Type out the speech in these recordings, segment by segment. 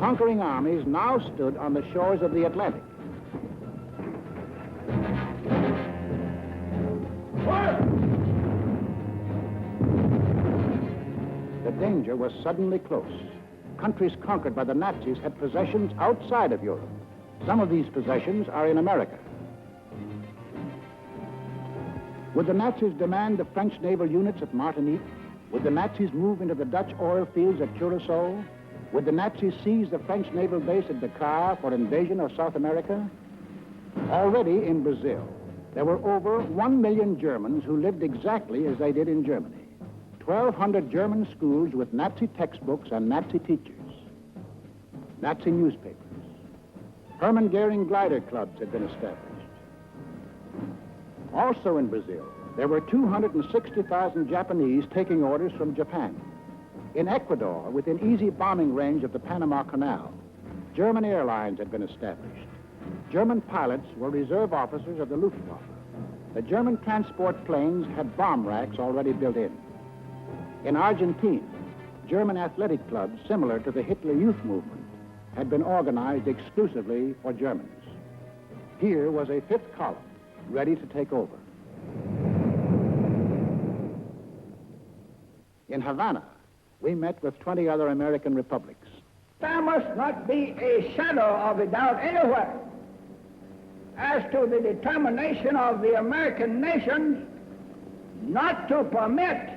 conquering armies now stood on the shores of the Atlantic. The danger was suddenly close. Countries conquered by the Nazis had possessions outside of Europe. Some of these possessions are in America. Would the Nazis demand the French naval units at Martinique? Would the Nazis move into the Dutch oil fields at Curacao? Would the Nazis seize the French naval base at Dakar for invasion of South America? Already in Brazil, there were over 1 million Germans who lived exactly as they did in Germany. 1,200 German schools with Nazi textbooks and Nazi teachers. Nazi newspapers. Hermann Goering glider clubs had been established. Also in Brazil, there were 260,000 Japanese taking orders from Japan. In Ecuador, within easy bombing range of the Panama Canal, German airlines had been established. German pilots were reserve officers of the Luftwaffe. The German transport planes had bomb racks already built in. In Argentina, German athletic clubs similar to the Hitler Youth Movement had been organized exclusively for Germans. Here was a fifth column ready to take over. In Havana, we met with 20 other American republics. There must not be a shadow of a doubt anywhere as to the determination of the American nations not to permit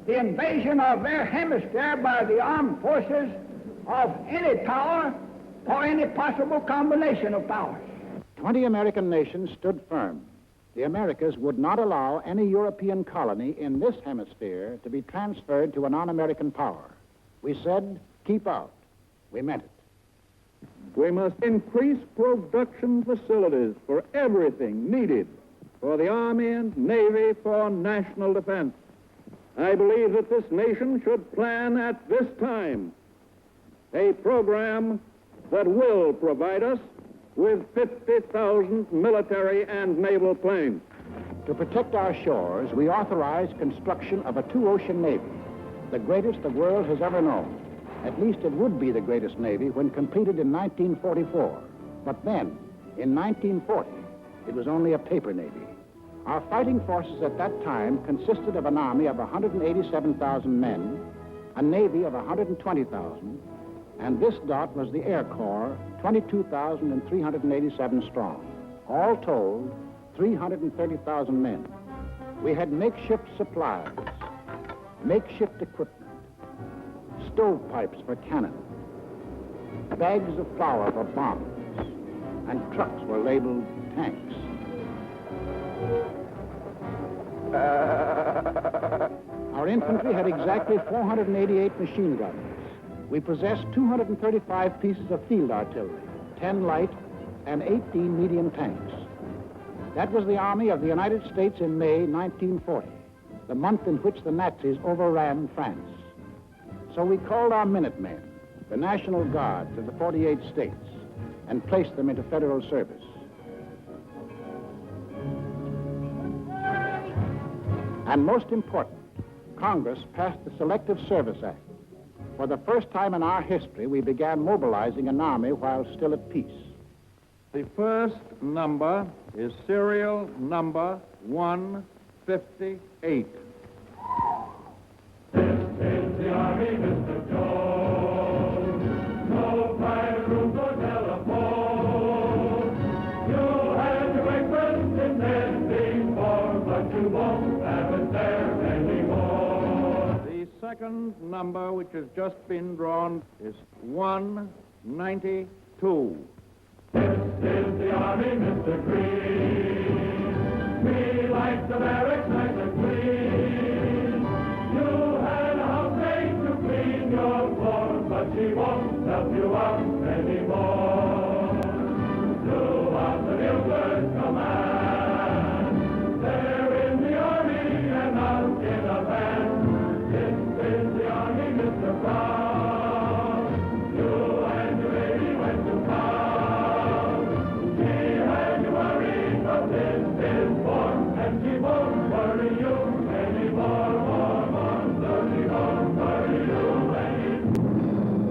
the invasion of their hemisphere by the armed forces of any power or any possible combination of powers. 20 American nations stood firm. The Americas would not allow any European colony in this hemisphere to be transferred to a non-American power. We said, keep out. We meant it. We must increase production facilities for everything needed for the Army and Navy for national defense. I believe that this nation should plan at this time a program that will provide us with 50,000 military and naval planes. To protect our shores, we authorized construction of a two-ocean navy, the greatest the world has ever known. At least it would be the greatest navy when completed in 1944. But then, in 1940, it was only a paper navy. Our fighting forces at that time consisted of an army of 187,000 men, a navy of 120,000, and this dot was the Air Corps, 22,387 strong. All told, 330,000 men. We had makeshift supplies, makeshift equipment, stovepipes for cannon, bags of flour for bombs, and trucks were labeled tanks. Our infantry had exactly 488 machine guns. We possessed 235 pieces of field artillery, 10 light and 18 medium tanks. That was the Army of the United States in May 1940, the month in which the Nazis overran France. So we called our Minutemen, the National Guards of the 48 states, and placed them into federal service. And most important, Congress passed the Selective Service Act. For the first time in our history, we began mobilizing an army while still at peace. The first number is serial number 158. This is the Army, Mr. Jones. No private room for telephone. You had your breakfast in there before, but you won't have it there anymore. The second number, which has just been drawn, is 192. This is the Army, Mr. Green. We like the barracks nice and clean. You had a housemaid to clean your floor, but she won't help you out anymore. Throughout the Buford command, they're in the Army and out in a band. This is the Army, Mr. Brown. You and your lady went to town. She had you worried, but this is warm, and she won't worry you anymore. Warm on, so she won't worry you anymore.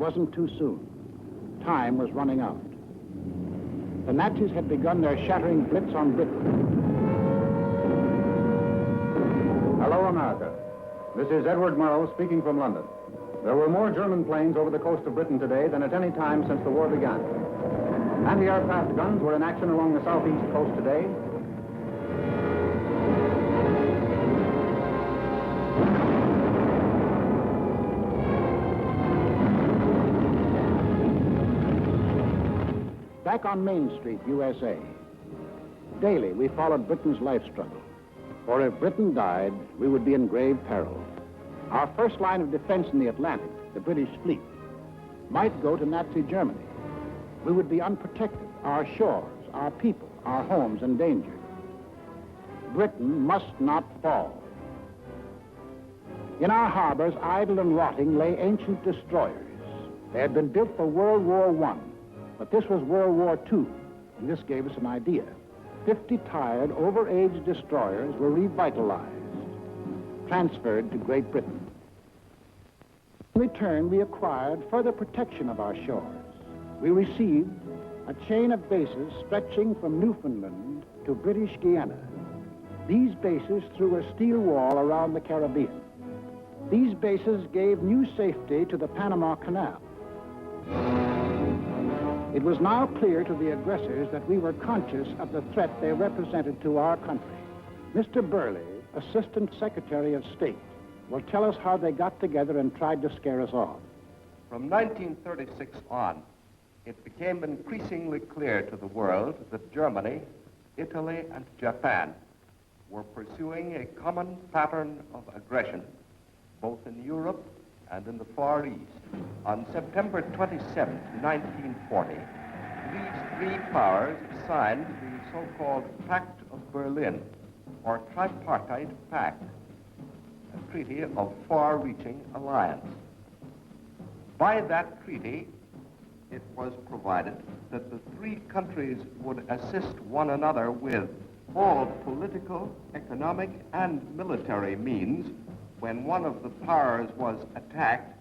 wasn't too soon. Time was running out. The Nazis had begun their shattering blitz on Britain. Hello, America. This is Edward Murrow speaking from London. There were more German planes over the coast of Britain today than at any time since the war began. Anti-aircraft guns were in action along the southeast coast today. Back on Main Street, USA, daily we followed Britain's life struggle. For if Britain died, we would be in grave peril. Our first line of defense in the Atlantic, the British fleet, might go to Nazi Germany. We would be unprotected, our shores, our people, our homes in danger. Britain must not fall. In our harbors, idle and rotting, lay ancient destroyers. They had been built for World War I, but this was World War II, and this gave us an idea. 50 tired, overaged destroyers were revitalized, transferred to Great Britain. In return, we acquired further protection of our shores. We received a chain of bases stretching from Newfoundland to British Guiana. These bases threw a steel wall around the Caribbean. These bases gave new safety to the Panama Canal. It was now clear to the aggressors that we were conscious of the threat they represented to our country. Mr. Burley, Assistant Secretary of State, will tell us how they got together and tried to scare us off. From 1936 on, it became increasingly clear to the world that Germany, Italy, and Japan were pursuing a common pattern of aggression, both in Europe and in the Far East. On September 27, 1940, these three powers signed the so-called Pact of Berlin, or Tripartite Pact, a treaty of far-reaching alliance. By that treaty, it was provided that the three countries would assist one another with all political, economic, and military means when one of the powers was attacked,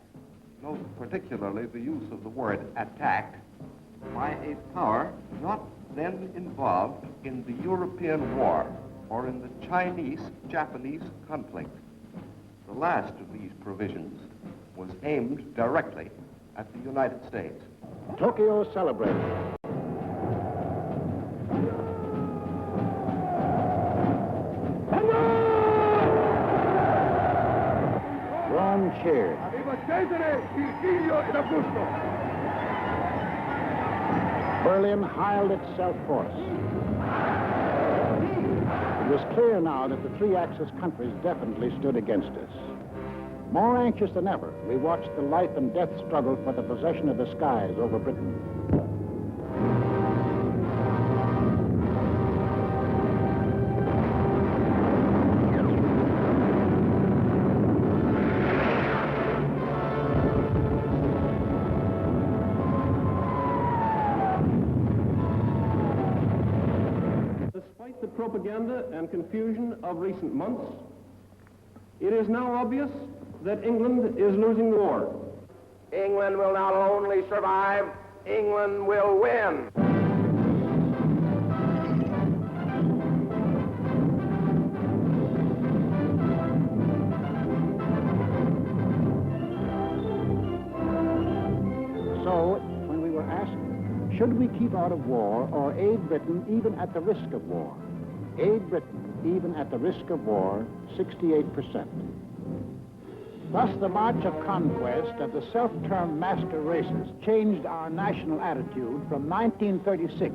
note particularly the use of the word attacked, by a power not then involved in the European War or in the Chinese-Japanese conflict. The last of these provisions was aimed directly at the United States. Tokyo celebrated. Rome cheered. Berlin hired itself forth. It was clear now that the three Axis countries definitely stood against us. More anxious than ever, we watched the life and death struggle for the possession of the skies over Britain. Despite the propaganda and confusion of recent months, it is now obvious that England is losing the war. England will not only survive, England will win. So, when we were asked, should we keep out of war or aid Britain even at the risk of war? Aid Britain even at the risk of war, 68%. Thus, the march of conquest of the self-termed master races changed our national attitude from 1936,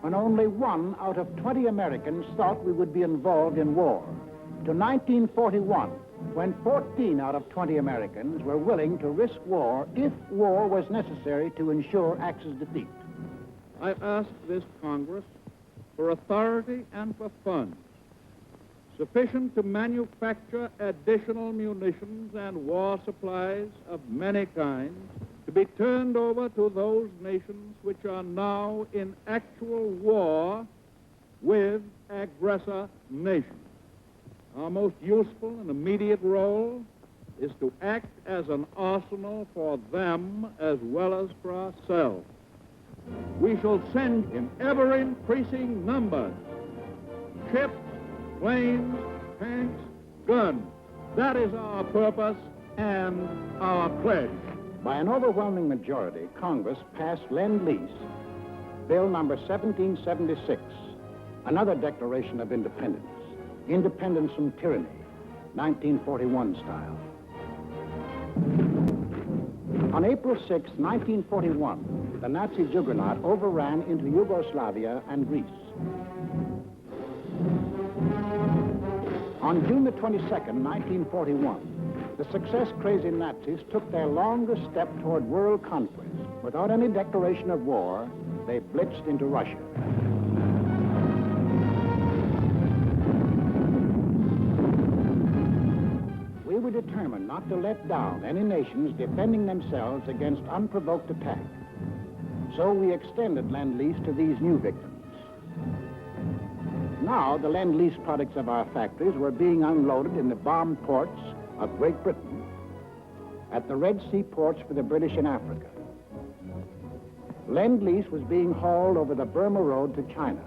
when only 1 out of 20 Americans thought we would be involved in war, to 1941, when 14 out of 20 Americans were willing to risk war if war was necessary to ensure Axis defeat. I've asked this Congress for authority and for funds sufficient to manufacture additional munitions and war supplies of many kinds to be turned over to those nations which are now in actual war with aggressor nations. Our most useful and immediate role is to act as an arsenal for them as well as for ourselves. We shall send in ever-increasing numbers ships, planes, tanks, guns. That is our purpose and our pledge. By an overwhelming majority, Congress passed Lend-Lease, Bill number 1776, another declaration of independence. Independence from tyranny, 1941 style. On April 6, 1941, the Nazi juggernaut overran into Yugoslavia and Greece. On June the 22nd, 1941, the success-crazy Nazis took their longest step toward world conquest. Without any declaration of war, they blitzed into Russia. We were determined not to let down any nations defending themselves against unprovoked attack. So we extended Lend-Lease to these new victims. Now, the Lend-Lease products of our factories were being unloaded in the bombed ports of Great Britain, at the Red Sea ports for the British in Africa. Lend-Lease was being hauled over the Burma Road to China.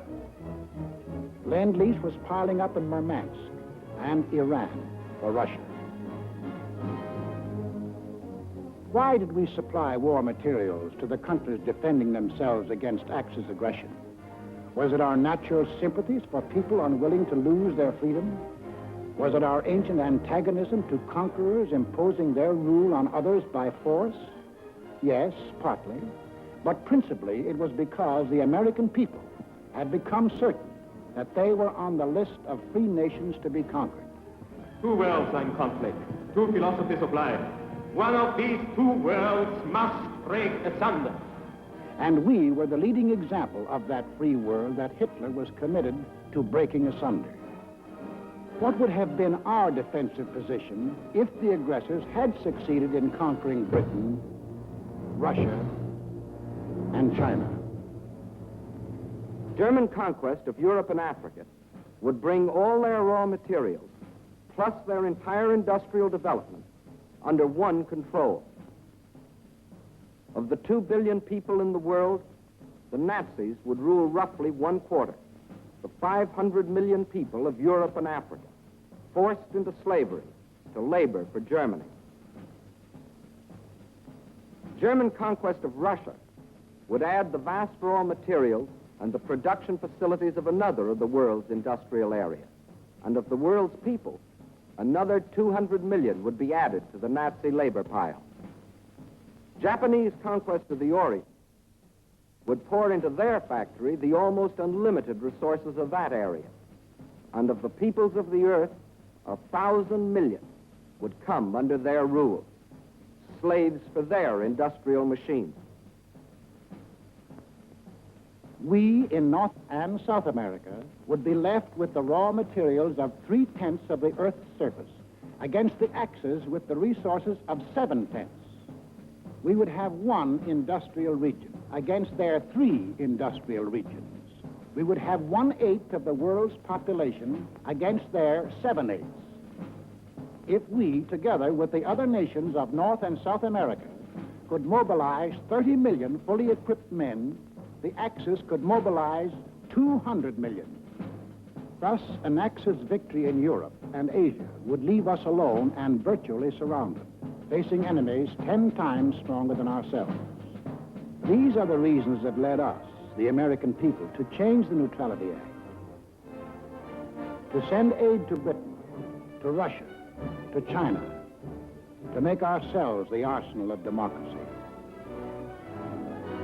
Lend-Lease was piling up in Murmansk and Iran for Russia. Why did we supply war materials to the countries defending themselves against Axis aggression? Was it our natural sympathies for people unwilling to lose their freedom? Was it our ancient antagonism to conquerors imposing their rule on others by force? Yes, partly. But principally, it was because the American people had become certain that they were on the list of free nations to be conquered. Two worlds are in conflict, two philosophies of life. One of these two worlds must break asunder. And we were the leading example of that free world that Hitler was committed to breaking asunder. What would have been our defensive position if the aggressors had succeeded in conquering Britain, Russia, and China? German conquest of Europe and Africa would bring all their raw materials, plus their entire industrial development, under one control. Of the 2 billion people in the world, the Nazis would rule roughly 1/4, the 500 million people of Europe and Africa, forced into slavery to labor for Germany. German conquest of Russia would add the vast raw materials and the production facilities of another of the world's industrial area. And of the world's people, another 200 million would be added to the Nazi labor pile. Japanese conquest of the Orient would pour into their factory the almost unlimited resources of that area. And of the peoples of the earth, 1,000 million would come under their rule, slaves for their industrial machines. We in North and South America would be left with the raw materials of 3/10 of the Earth's surface against the Axis with the resources of 7/10. We would have one industrial region against their 3 industrial regions. We would have 1/8 of the world's population against their 7/8. If we, together with the other nations of North and South America, could mobilize 30 million fully equipped men, the Axis could mobilize 200 million. Thus, an Axis victory in Europe and Asia would leave us alone and virtually surrounded, facing enemies 10 times stronger than ourselves. These are the reasons that led us, the American people, to change the Neutrality Act, to send aid to Britain, to Russia, to China, to make ourselves the arsenal of democracy.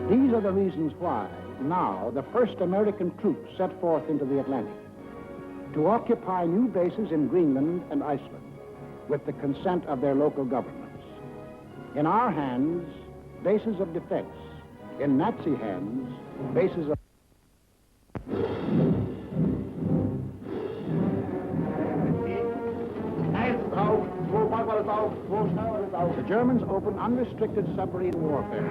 These are the reasons why now the first American troops set forth into the Atlantic to occupy new bases in Greenland and Iceland with the consent of their local governments. In our hands, bases of defense. In Nazi hands, bases of... The Germans opened unrestricted submarine warfare.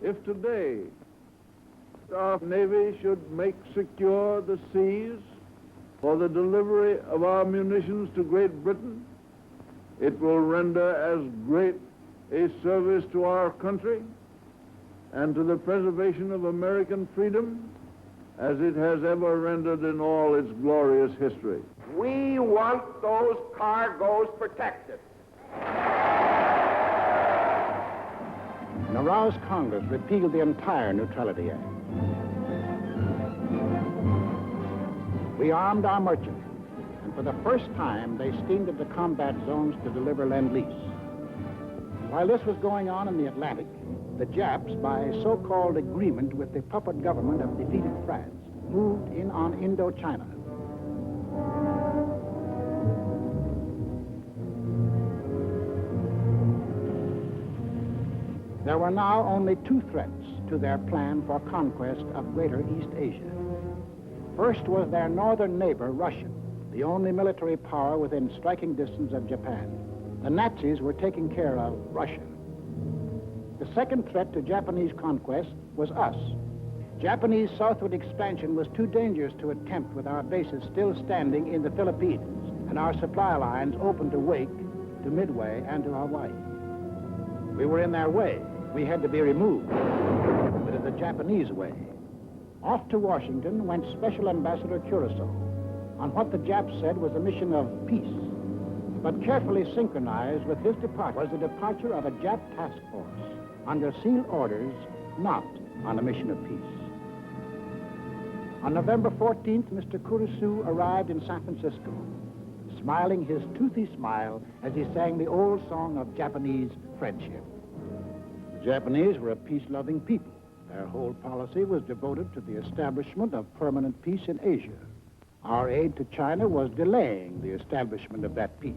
If today our Navy should make secure the seas for the delivery of our munitions to Great Britain, it will render as great a service to our country and to the preservation of American freedom as it has ever rendered in all its glorious history. We want those cargoes protected. An aroused Congress repealed the entire Neutrality Act. We armed our merchants, and for the first time, they steamed into combat zones to deliver Lend-Lease. While this was going on in the Atlantic, the Japs, by so-called agreement with the puppet government of defeated France, moved in on Indochina. There were now only two threats to their plan for conquest of Greater East Asia. First was their northern neighbor, Russia, the only military power within striking distance of Japan. The Nazis were taking care of Russia. The second threat to Japanese conquest was us. Japanese southward expansion was too dangerous to attempt with our bases still standing in the Philippines and our supply lines open to Wake, to Midway, and to Hawaii. We were in their way. We had to be removed. But in the Japanese way. Off to Washington went Special Ambassador Curaçao on what the Japs said was a mission of peace, but carefully synchronized with his departure was the departure of a Jap task force under sealed orders, not on a mission of peace. On November 14th, Mr. Curaçao arrived in San Francisco, smiling his toothy smile as he sang the old song of Japanese friendship. The Japanese were a peace-loving people. Their whole policy was devoted to the establishment of permanent peace in Asia. Our aid to China was delaying the establishment of that peace.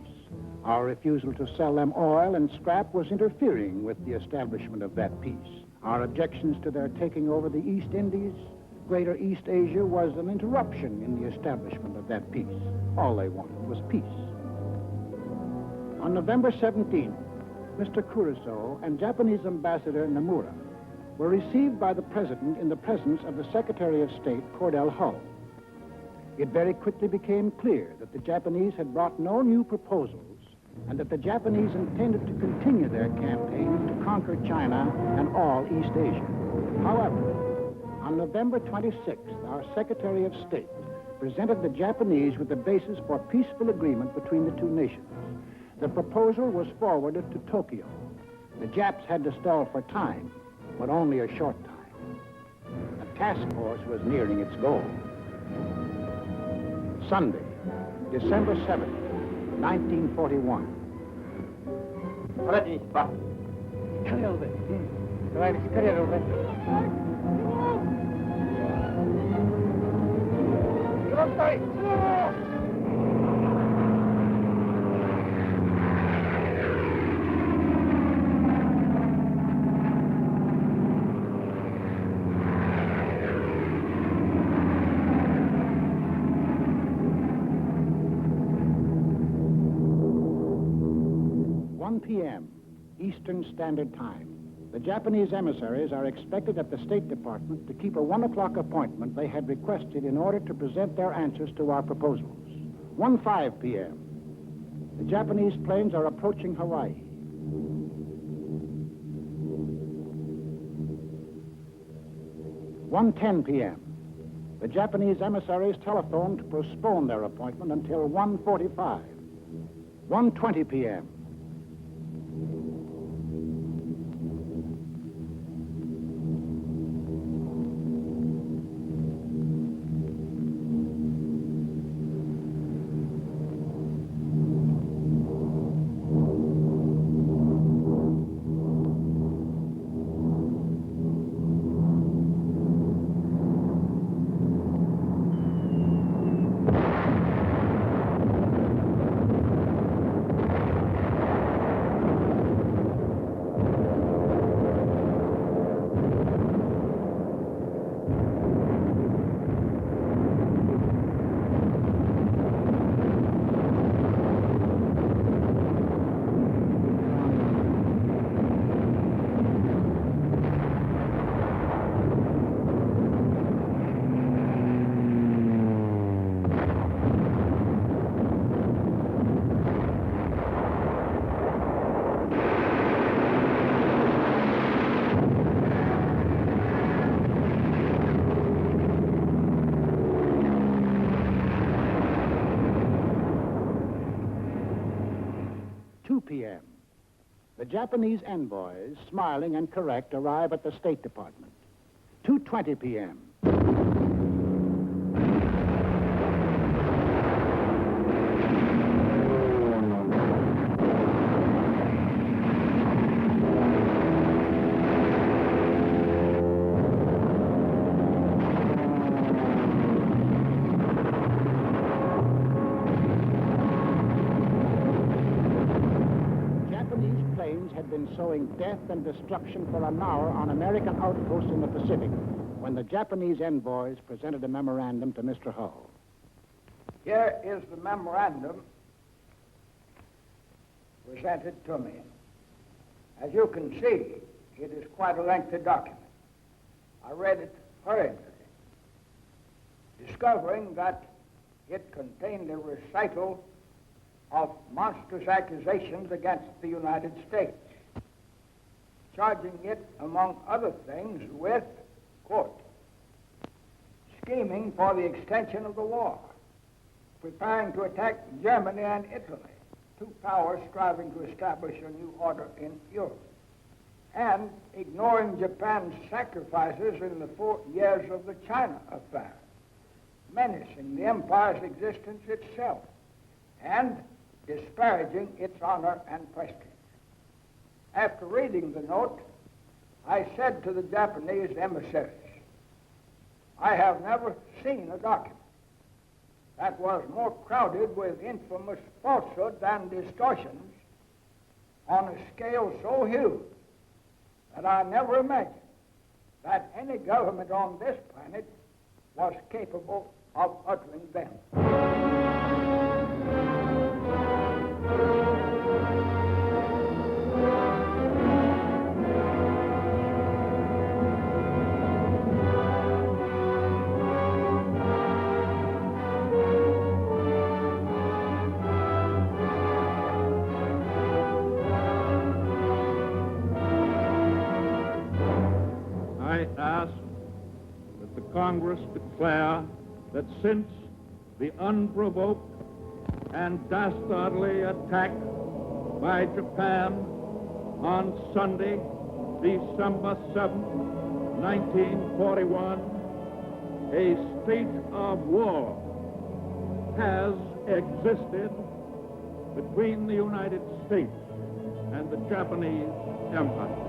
Our refusal to sell them oil and scrap was interfering with the establishment of that peace. Our objections to their taking over the East Indies, Greater East Asia, was an interruption in the establishment of that peace. All they wanted was peace. On November 17th, Mr. Curaçao and Japanese Ambassador Nomura were received by the President in the presence of the Secretary of State, Cordell Hull. It very quickly became clear that the Japanese had brought no new proposals and that the Japanese intended to continue their campaign to conquer China and all East Asia. However, on November 26th, our Secretary of State presented the Japanese with the basis for peaceful agreement between the two nations. The proposal was forwarded to Tokyo. The Japs had to stall for time, but only a short time. The task force was nearing its goal. Sunday, December 7th, 1941. p.m. Eastern Standard Time. The Japanese emissaries are expected at the State Department to keep a 1 o'clock appointment they had requested in order to present their answers to our proposals. 1:05 p.m. The Japanese planes are approaching Hawaii. 1:10 p.m. The Japanese emissaries telephoned to postpone their appointment until 1:45. 1:20 p.m. The Japanese envoys, smiling and correct, arrive at the State Department. 2:20 p.m. Had been sowing death and destruction for an hour on American outposts in the Pacific when the Japanese envoys presented a memorandum to Mr. Hull. Here is the memorandum presented to me. As you can see, it is quite a lengthy document. I read it hurriedly, discovering that it contained a recital of monstrous accusations against the United States, charging it, among other things, with, quote, scheming for the extension of the war, preparing to attack Germany and Italy, two powers striving to establish a new order in Europe, and ignoring Japan's sacrifices in the 4 years of the China affair, menacing the empire's existence itself, and disparaging its honor and prestige. After reading the note, I said to the Japanese emissaries, I have never seen a document that was more crowded with infamous falsehoods and distortions on a scale so huge that I never imagined that any government on this planet was capable of uttering them. I ask that the Congress declare that since the unprovoked and dastardly attack by Japan on Sunday, December 7, 1941, a state of war has existed between the United States and the Japanese Empire.